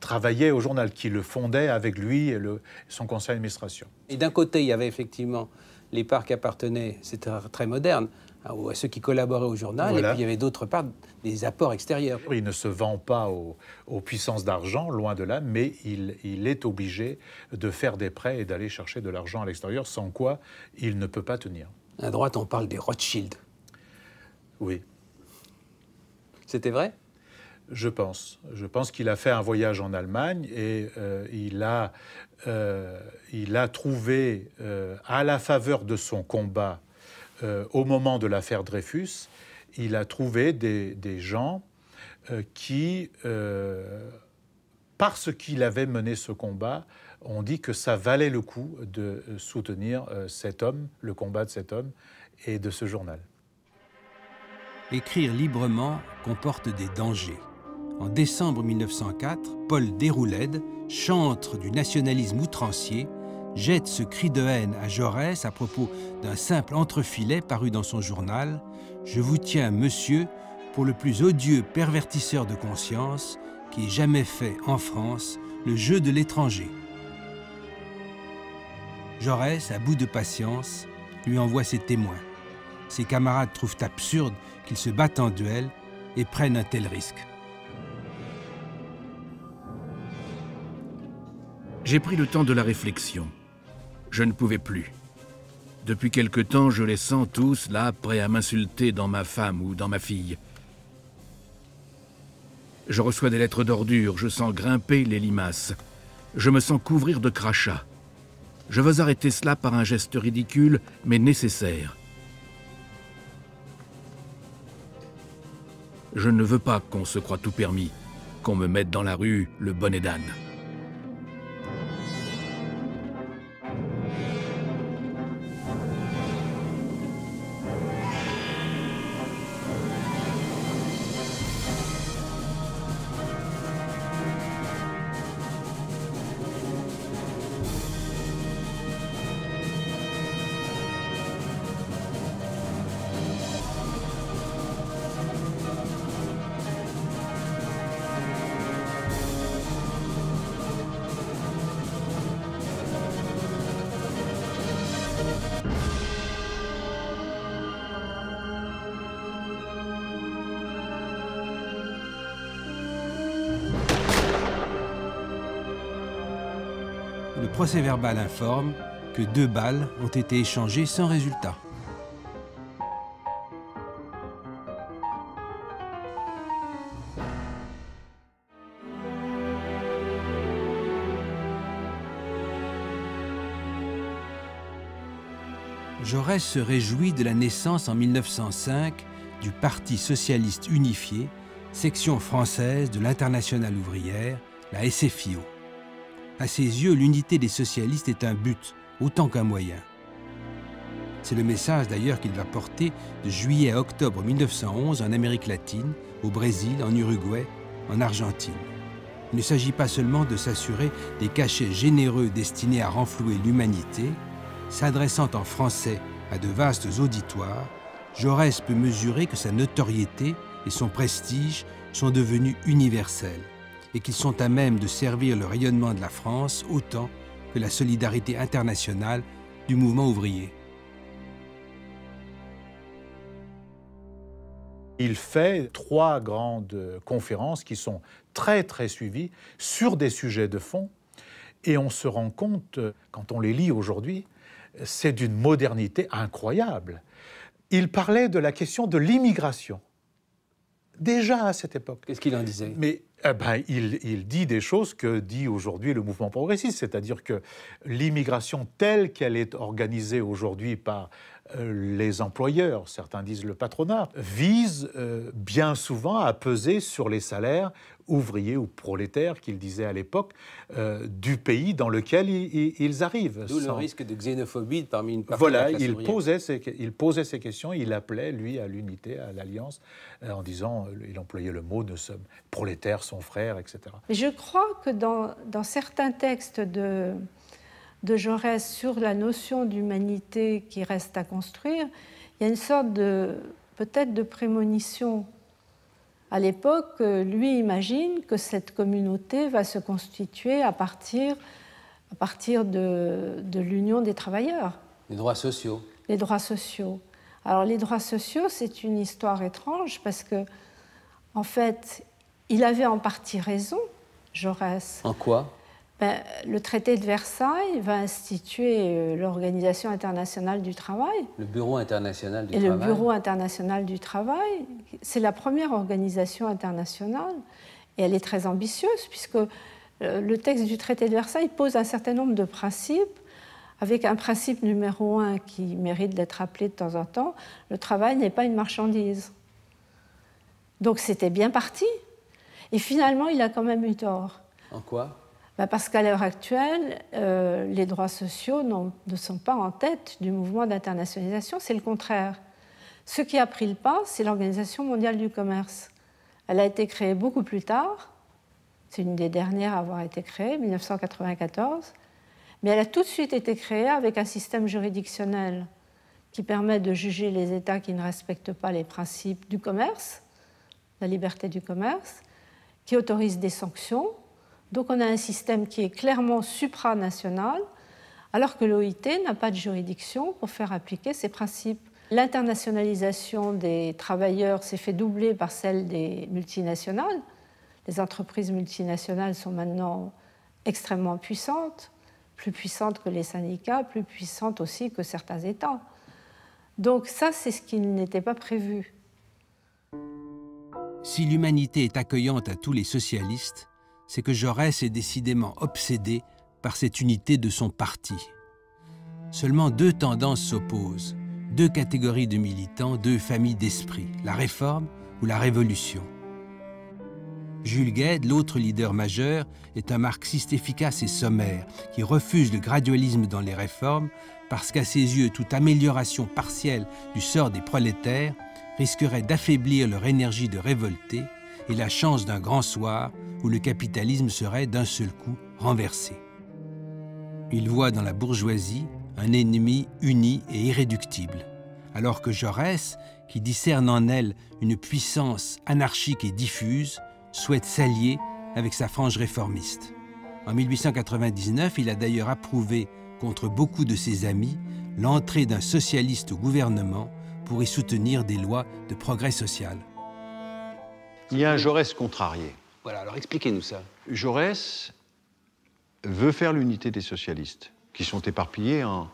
travaillaient au journal, qui le fondaient avec lui et son conseil d'administration. Et d'un côté, il y avait effectivement les parts qui appartenaient, c'était très moderne, à ceux qui collaboraient au journal, voilà. Et puis il y avait d'autre part des apports extérieurs. Il ne se vend pas aux puissances d'argent, loin de là, mais il est obligé de faire des prêts et d'aller chercher de l'argent à l'extérieur, sans quoi il ne peut pas tenir. À droite, on parle des Rothschild. Oui. C'était vrai ? Je pense. Je pense qu'il a fait un voyage en Allemagne et il a trouvé, à la faveur de son combat, au moment de l'affaire Dreyfus, il a trouvé des gens qui, parce qu'il avait mené ce combat, ont dit que ça valait le coup de soutenir cet homme, le combat de cet homme et de ce journal. Écrire librement comporte des dangers. En décembre 1904, Paul Déroulède, chantre du nationalisme outrancier, jette ce cri de haine à Jaurès à propos d'un simple entrefilet paru dans son journal « Je vous tiens, monsieur, pour le plus odieux pervertisseur de conscience qui ait jamais fait en France le jeu de l'étranger. » Jaurès, à bout de patience, lui envoie ses témoins. Ses camarades trouvent absurde qu'il se batte en duel et prennent un tel risque. J'ai pris le temps de la réflexion. Je ne pouvais plus. Depuis quelque temps, je les sens tous là, prêts à m'insulter dans ma femme ou dans ma fille. Je reçois des lettres d'ordure, je sens grimper les limaces. Je me sens couvrir de crachats. Je veux arrêter cela par un geste ridicule, mais nécessaire. Je ne veux pas qu'on se croie tout permis, qu'on me mette dans la rue le bonnet d'âne. Le procès-verbal informe que 2 balles ont été échangées sans résultat. Jaurès se réjouit de la naissance en 1905 du Parti socialiste unifié, section française de l'Internationale ouvrière, la SFIO. À ses yeux, l'unité des socialistes est un but, autant qu'un moyen. C'est le message d'ailleurs qu'il va porter de juillet à octobre 1911 en Amérique latine, au Brésil, en Uruguay, en Argentine. Il ne s'agit pas seulement de s'assurer des cachets généreux destinés à renflouer l'humanité. S'adressant en français à de vastes auditoires, Jaurès peut mesurer que sa notoriété et son prestige sont devenus universels et qu'ils sont à même de servir le rayonnement de la France autant que la solidarité internationale du mouvement ouvrier. Il fait 3 grandes conférences qui sont très suivies sur des sujets de fond et on se rend compte, quand on les lit aujourd'hui, c'est d'une modernité incroyable. Il parlait de la question de l'immigration, déjà à cette époque. Qu'est-ce qu'il en disait? Mais il dit des choses que dit aujourd'hui le mouvement progressiste, c'est-à-dire que l'immigration telle qu'elle est organisée aujourd'hui par les employeurs, certains disent le patronat, vise bien souvent à peser sur les salaires ouvriers ou prolétaires, qu'il disait à l'époque, du pays dans lequel ils arrivent. D'où le risque de xénophobie parmi une partie voilà, de la classe ouvrière. il posait ces questions, il appelait, lui, à l'unité, à l'alliance, en disant, il employait le mot, prolétaires sont frères, etc. Mais je crois que dans certains textes de Jaurès sur la notion d'humanité qui reste à construire, il y a une sorte peut-être de prémonition. À l'époque, lui imagine que cette communauté va se constituer à partir de l'union des travailleurs. Les droits sociaux. Les droits sociaux. Alors les droits sociaux, c'est une histoire étrange parce que, en fait, il avait en partie raison, Jaurès. En quoi ? Le traité de Versailles va instituer l'Organisation internationale du travail. Le Bureau international du travail. Et le Bureau international du travail, c'est la première organisation internationale et elle est très ambitieuse puisque le texte du traité de Versailles pose un certain nombre de principes avec un principe numéro 1 qui mérite d'être rappelé de temps en temps, le travail n'est pas une marchandise. Donc c'était bien parti. Et finalement, il a quand même eu tort. En quoi ? Parce qu'à l'heure actuelle, les droits sociaux ne sont pas en tête du mouvement d'internationalisation, c'est le contraire. Ce qui a pris le pas, c'est l'Organisation mondiale du commerce. Elle a été créée beaucoup plus tard, c'est une des dernières à avoir été créée, 1994, mais elle a tout de suite été créée avec un système juridictionnel qui permet de juger les États qui ne respectent pas les principes du commerce, la liberté du commerce, qui autorise des sanctions. Donc on a un système qui est clairement supranational, alors que l'OIT n'a pas de juridiction pour faire appliquer ces principes. L'internationalisation des travailleurs s'est fait doubler par celle des multinationales. Les entreprises multinationales sont maintenant extrêmement puissantes, plus puissantes que les syndicats, plus puissantes aussi que certains États. Donc ça, c'est ce qui n'était pas prévu. Si l'humanité est accueillante à tous les socialistes, c'est que Jaurès est décidément obsédé par cette unité de son parti. Seulement 2 tendances s'opposent, 2 catégories de militants, 2 familles d'esprit, la réforme ou la révolution. Jules Guesde, l'autre leader majeur, est un marxiste efficace et sommaire qui refuse le gradualisme dans les réformes parce qu'à ses yeux, toute amélioration partielle du sort des prolétaires risquerait d'affaiblir leur énergie de révolter et la chance d'un grand soir où le capitalisme serait d'un seul coup renversé. Il voit dans la bourgeoisie un ennemi uni et irréductible, alors que Jaurès, qui discerne en elle une puissance anarchique et diffuse, souhaite s'allier avec sa frange réformiste. En 1899, il a d'ailleurs approuvé, contre beaucoup de ses amis, l'entrée d'un socialiste au gouvernement pour y soutenir des lois de progrès social. Il y a un Jaurès contrarié. Voilà, alors expliquez-nous ça. Jaurès veut faire l'unité des socialistes, qui sont éparpillés en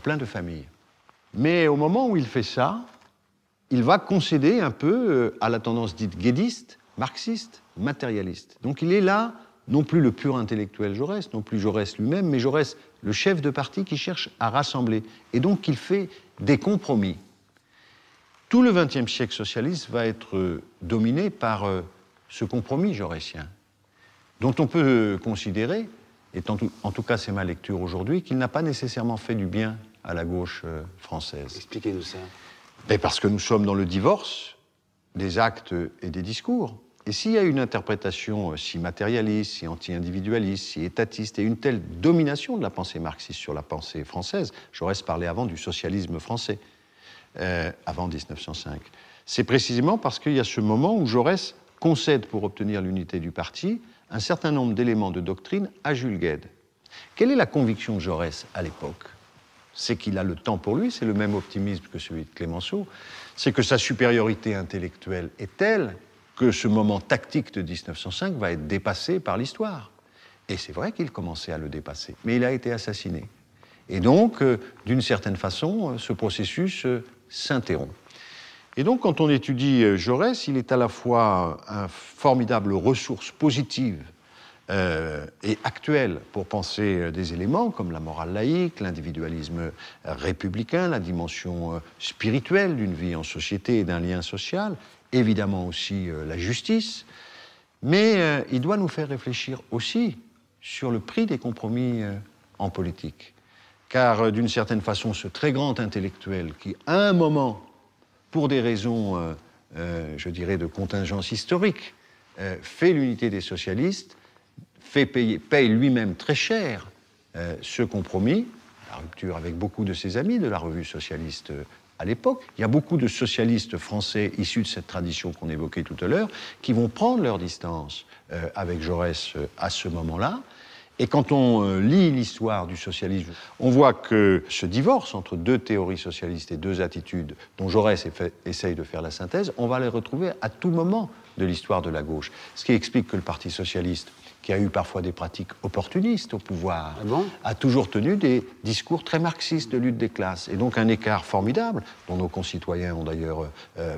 plein de familles. Mais au moment où il fait ça, il va concéder un peu à la tendance dite guédiste, marxiste, matérialiste. Donc il est là, non plus le pur intellectuel Jaurès, non plus Jaurès lui-même, mais Jaurès, le chef de parti qui cherche à rassembler. Et donc il fait des compromis. Tout le XXe siècle socialiste va être dominé par ce compromis jaurétien, dont on peut considérer, et en tout cas c'est ma lecture aujourd'hui, qu'il n'a pas nécessairement fait du bien à la gauche française. Expliquez-nous ça. Parce que nous sommes dans le divorce des actes et des discours. Et s'il y a une interprétation si matérialiste, si anti-individualiste, si étatiste, et une telle domination de la pensée marxiste sur la pensée française, Jaurès parlait avant du socialisme français, avant 1905, c'est précisément parce qu'il y a ce moment où Jaurès concède pour obtenir l'unité du parti un certain nombre d'éléments de doctrine à Jules Guesde. Quelle est la conviction de Jaurès à l'époque ? C'est qu'il a le temps pour lui, c'est le même optimisme que celui de Clémenceau, c'est que sa supériorité intellectuelle est telle que ce moment tactique de 1905 va être dépassé par l'histoire. Et c'est vrai qu'il commençait à le dépasser, mais il a été assassiné. Et donc, d'une certaine façon, ce processus s'interrompt. Et donc, quand on étudie Jaurès, il est à la fois une formidable ressource positive et actuelle pour penser des éléments comme la morale laïque, l'individualisme républicain, la dimension spirituelle d'une vie en société et d'un lien social, évidemment aussi la justice, mais il doit nous faire réfléchir aussi sur le prix des compromis en politique. Car d'une certaine façon, ce très grand intellectuel qui, à un moment, pour des raisons, je dirais, de contingence historique, fait l'unité des socialistes, paye lui-même très cher ce compromis, la rupture avec beaucoup de ses amis de la revue socialiste à l'époque. Il y a beaucoup de socialistes français issus de cette tradition qu'on évoquait tout à l'heure qui vont prendre leur distance avec Jaurès à ce moment-là. Et quand on lit l'histoire du socialisme, on voit que ce divorce entre deux théories socialistes et deux attitudes dont Jaurès essaye de faire la synthèse, on va les retrouver à tout moment de l'histoire de la gauche. Ce qui explique que le Parti socialiste, qui a eu parfois des pratiques opportunistes au pouvoir, a toujours tenu des discours très marxistes de lutte des classes. Et donc un écart formidable, dont nos concitoyens ont d'ailleurs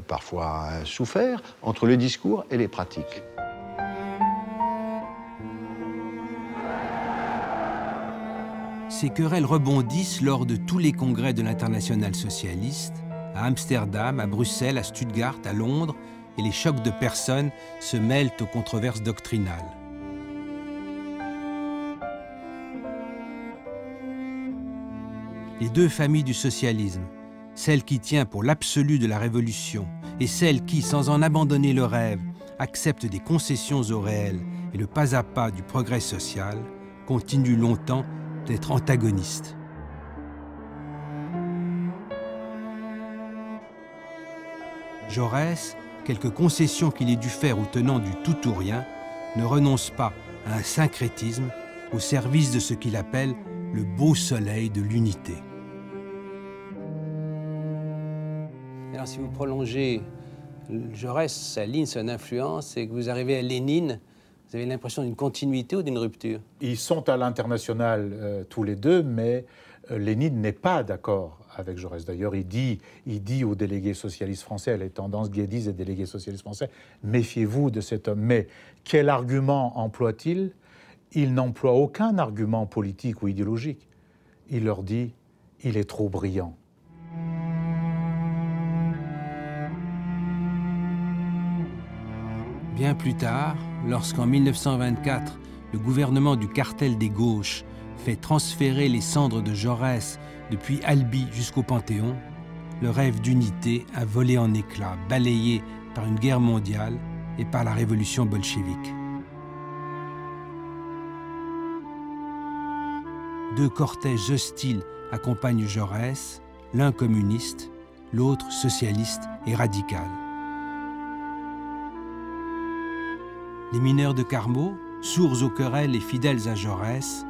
parfois souffert, entre les discours et les pratiques. Ces querelles rebondissent lors de tous les congrès de l'Internationale socialiste, à Amsterdam, à Bruxelles, à Stuttgart, à Londres, et les chocs de personnes se mêlent aux controverses doctrinales. Les deux familles du socialisme, celle qui tient pour l'absolu de la révolution et celle qui, sans en abandonner le rêve, accepte des concessions au réel et le pas à pas du progrès social, continuent longtemps d'être antagonistes. Jaurès, quelques concessions qu'il ait dû faire aux tenants du tout ou rien, ne renonce pas à un syncrétisme au service de ce qu'il appelle le beau soleil de l'unité. Alors si vous prolongez Jaurès, sa ligne, son influence, et que vous arrivez à Lénine, vous avez l'impression d'une continuité ou d'une rupture? Ils sont à l'Internationale tous les deux, mais Lénine n'est pas d'accord avec Jaurès. D'ailleurs, il dit aux délégués socialistes français, les tendances guédistes des délégués socialistes français, méfiez-vous de cet homme. Mais quel argument emploie-t-il? Il n'emploie aucun argument politique ou idéologique. Il leur dit, il est trop brillant. Bien plus tard, lorsqu'en 1924, le gouvernement du cartel des gauches fait transférer les cendres de Jaurès depuis Albi jusqu'au Panthéon, le rêve d'unité a volé en éclats, balayé par une guerre mondiale et par la révolution bolchevique. Deux cortèges hostiles accompagnent Jaurès, l'un communiste, l'autre socialiste et radical. Les mineurs de Carmaux, sourds aux querelles et fidèles à Jaurès,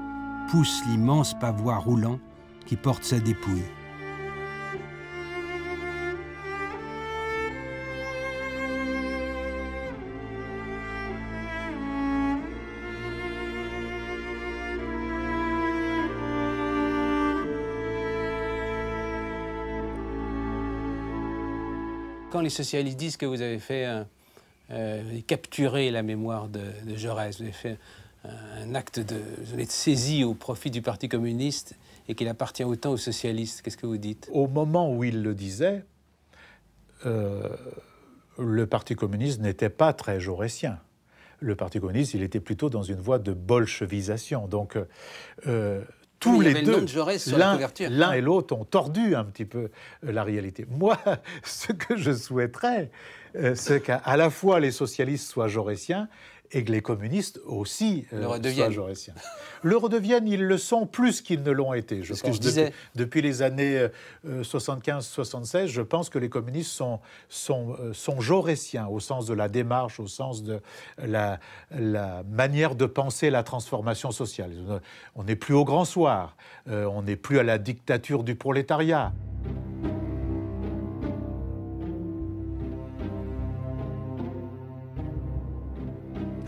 poussent l'immense pavois roulant qui porte sa dépouille. Quand les socialistes disent que vous avez fait capturer la mémoire de Jaurès, vous avez fait un acte vous êtes saisi au profit du Parti communiste et qu'il appartient autant aux socialistes, qu'est-ce que vous dites? Au moment où il le disait, le Parti communiste n'était pas très jaurétien. Le Parti communiste, il était plutôt dans une voie de bolchevisation. Donc, tous les deux, l'un et l'autre, ont tordu un petit peu la réalité. Moi, ce que je souhaiterais, c'est qu'à la fois les socialistes soient jaurétiens et que les communistes aussi soient jaurétiens. Le redeviennent, ils le sont plus qu'ils ne l'ont été. Je pense depuis les années 75-76, je pense que les communistes sont jaurétiens au sens de la démarche, au sens de la manière de penser la transformation sociale. On n'est plus au grand soir, on n'est plus à la dictature du prolétariat.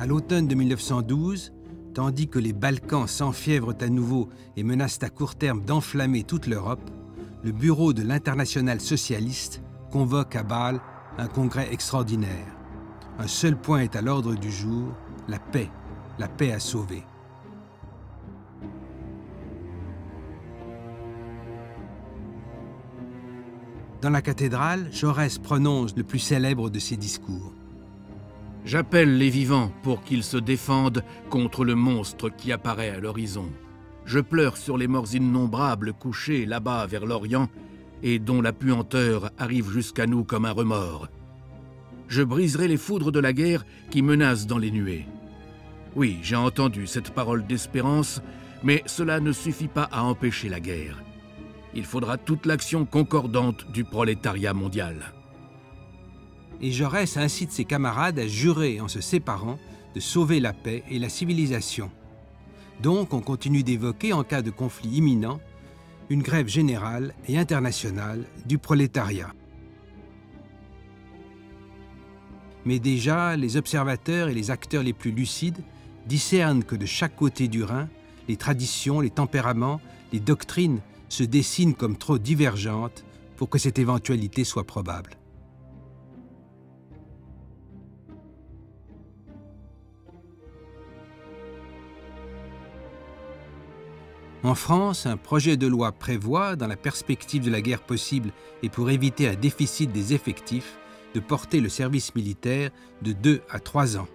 À l'automne de 1912, tandis que les Balkans s'enfièvrent à nouveau et menacent à court terme d'enflammer toute l'Europe, le bureau de l'Internationale socialiste convoque à Bâle un congrès extraordinaire. Un seul point est à l'ordre du jour, la paix à sauver. Dans la cathédrale, Jaurès prononce le plus célèbre de ses discours. J'appelle les vivants pour qu'ils se défendent contre le monstre qui apparaît à l'horizon. Je pleure sur les morts innombrables couchés là-bas vers l'Orient et dont la puanteur arrive jusqu'à nous comme un remords. Je briserai les foudres de la guerre qui menacent dans les nuées. Oui, j'ai entendu cette parole d'espérance, mais cela ne suffit pas à empêcher la guerre. Il faudra toute l'action concordante du prolétariat mondial. Et Jaurès incite ses camarades à jurer en se séparant de sauver la paix et la civilisation. Donc on continue d'évoquer, en cas de conflit imminent, une grève générale et internationale du prolétariat. Mais déjà, les observateurs et les acteurs les plus lucides discernent que de chaque côté du Rhin, les traditions, les tempéraments, les doctrines se dessinent comme trop divergentes pour que cette éventualité soit probable. En France, un projet de loi prévoit, dans la perspective de la guerre possible et pour éviter un déficit des effectifs, de porter le service militaire de 2 à 3 ans.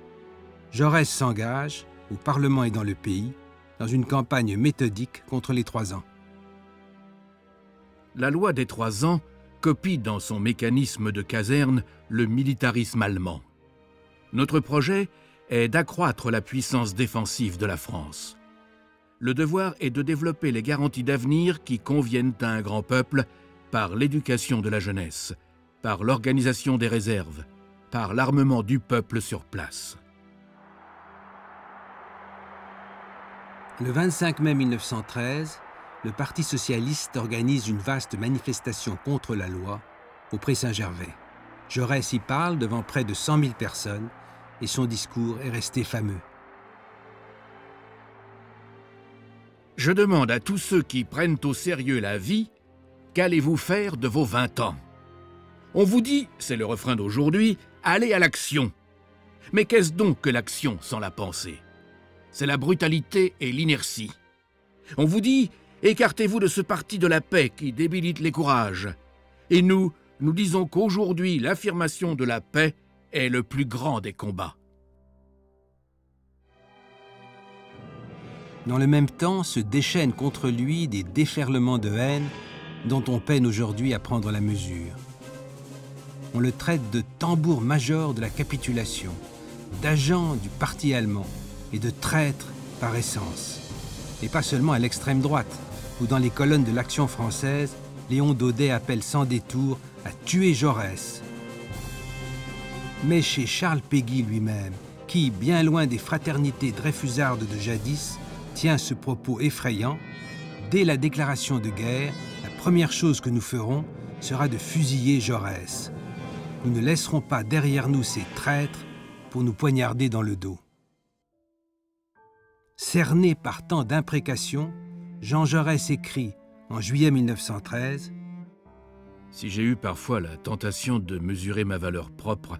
Jaurès s'engage, au Parlement et dans le pays, dans une campagne méthodique contre les 3 ans. La loi des 3 ans copie dans son mécanisme de caserne le militarisme allemand. Notre projet est d'accroître la puissance défensive de la France. Le devoir est de développer les garanties d'avenir qui conviennent à un grand peuple par l'éducation de la jeunesse, par l'organisation des réserves, par l'armement du peuple sur place. Le 25 mai 1913, le Parti socialiste organise une vaste manifestation contre la loi au Pré-Saint-Gervais. Jaurès y parle devant près de 100 000 personnes et son discours est resté fameux. Je demande à tous ceux qui prennent au sérieux la vie, qu'allez-vous faire de vos 20 ans? On vous dit, c'est le refrain d'aujourd'hui, allez à l'action. Mais qu'est-ce donc que l'action sans la pensée? C'est la brutalité et l'inertie. On vous dit, écartez-vous de ce parti de la paix qui débilite les courages. Et nous disons qu'aujourd'hui, l'affirmation de la paix est le plus grand des combats. Dans le même temps, se déchaînent contre lui des déferlements de haine dont on peine aujourd'hui à prendre la mesure. On le traite de tambour-major de la capitulation, d'agent du parti allemand et de traître par essence. Et pas seulement à l'extrême droite, où dans les colonnes de l'Action française, Léon Daudet appelle sans détour à tuer Jaurès. Mais chez Charles Péguy lui-même, qui, bien loin des fraternités dreyfusardes de jadis, tient ce propos effrayant, dès la déclaration de guerre, la première chose que nous ferons sera de fusiller Jaurès. Nous ne laisserons pas derrière nous ces traîtres pour nous poignarder dans le dos. Cerné par tant d'imprécations, Jean Jaurès écrit, en juillet 1913, « Si j'ai eu parfois la tentation de mesurer ma valeur propre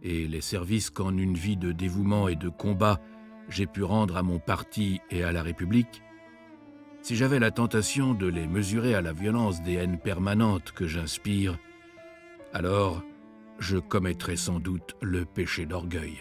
et les services qu'en une vie de dévouement et de combat j'ai pu rendre à mon parti et à la République, si j'avais la tentation de les mesurer à la violence des haines permanentes que j'inspire, alors je commettrais sans doute le péché d'orgueil.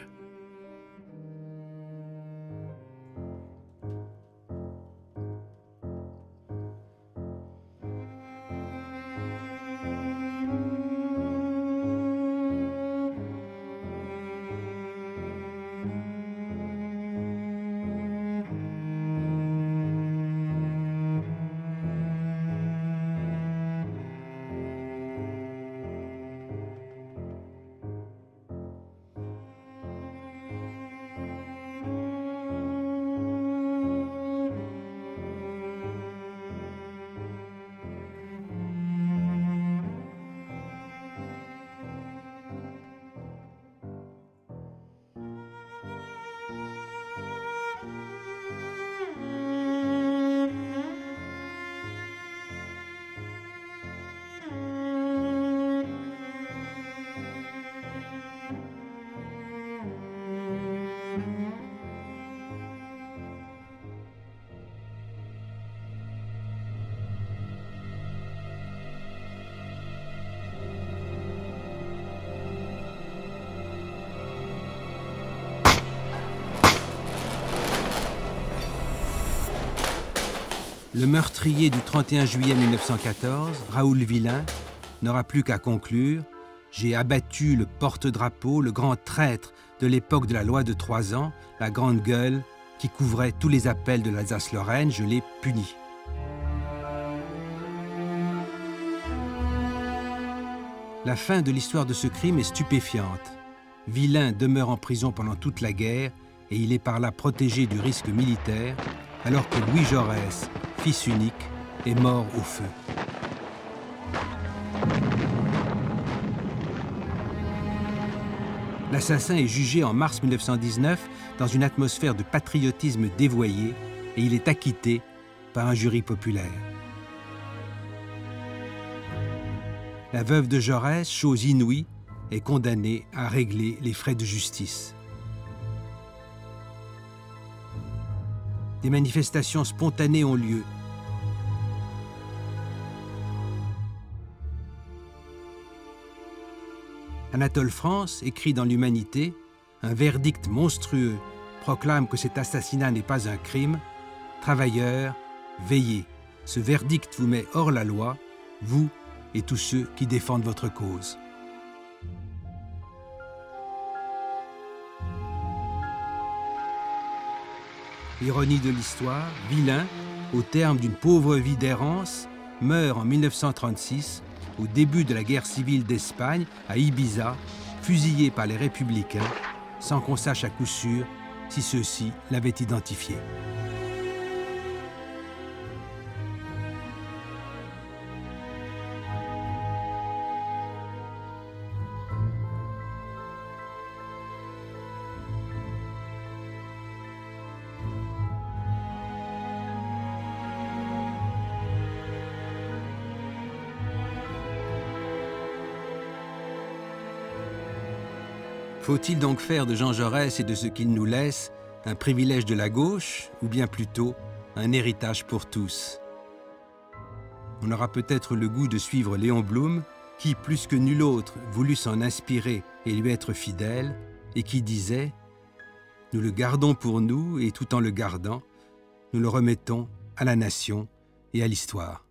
Le meurtrier du 31 juillet 1914, Raoul Villain, n'aura plus qu'à conclure « J'ai abattu le porte-drapeau, le grand traître de l'époque de la loi de 3 ans, la grande gueule qui couvrait tous les appels de l'Alsace-Lorraine, je l'ai puni. » La fin de l'histoire de ce crime est stupéfiante. Villain demeure en prison pendant toute la guerre et il est par là protégé du risque militaire, alors que Louis Jaurès, fils unique, est mort au feu. L'assassin est jugé en mars 1919 dans une atmosphère de patriotisme dévoyé et il est acquitté par un jury populaire. La veuve de Jaurès, chose inouïe, est condamnée à régler les frais de justice. Des manifestations spontanées ont lieu. Anatole France écrit dans l'Humanité « Un verdict monstrueux proclame que cet assassinat n'est pas un crime. Travailleurs, veillez. Ce verdict vous met hors la loi, vous et tous ceux qui défendent votre cause. » Ironie de l'histoire, Villain, au terme d'une pauvre vie d'errance, meurt en 1936, au début de la guerre civile d'Espagne, à Ibiza, fusillé par les Républicains, sans qu'on sache à coup sûr si ceux-ci l'avaient identifié. Faut-il donc faire de Jean Jaurès et de ce qu'il nous laisse un privilège de la gauche, ou bien plutôt un héritage pour tous? On aura peut-être le goût de suivre Léon Blum, qui, plus que nul autre, voulut s'en inspirer et lui être fidèle, et qui disait « Nous le gardons pour nous, et tout en le gardant, nous le remettons à la nation et à l'histoire. »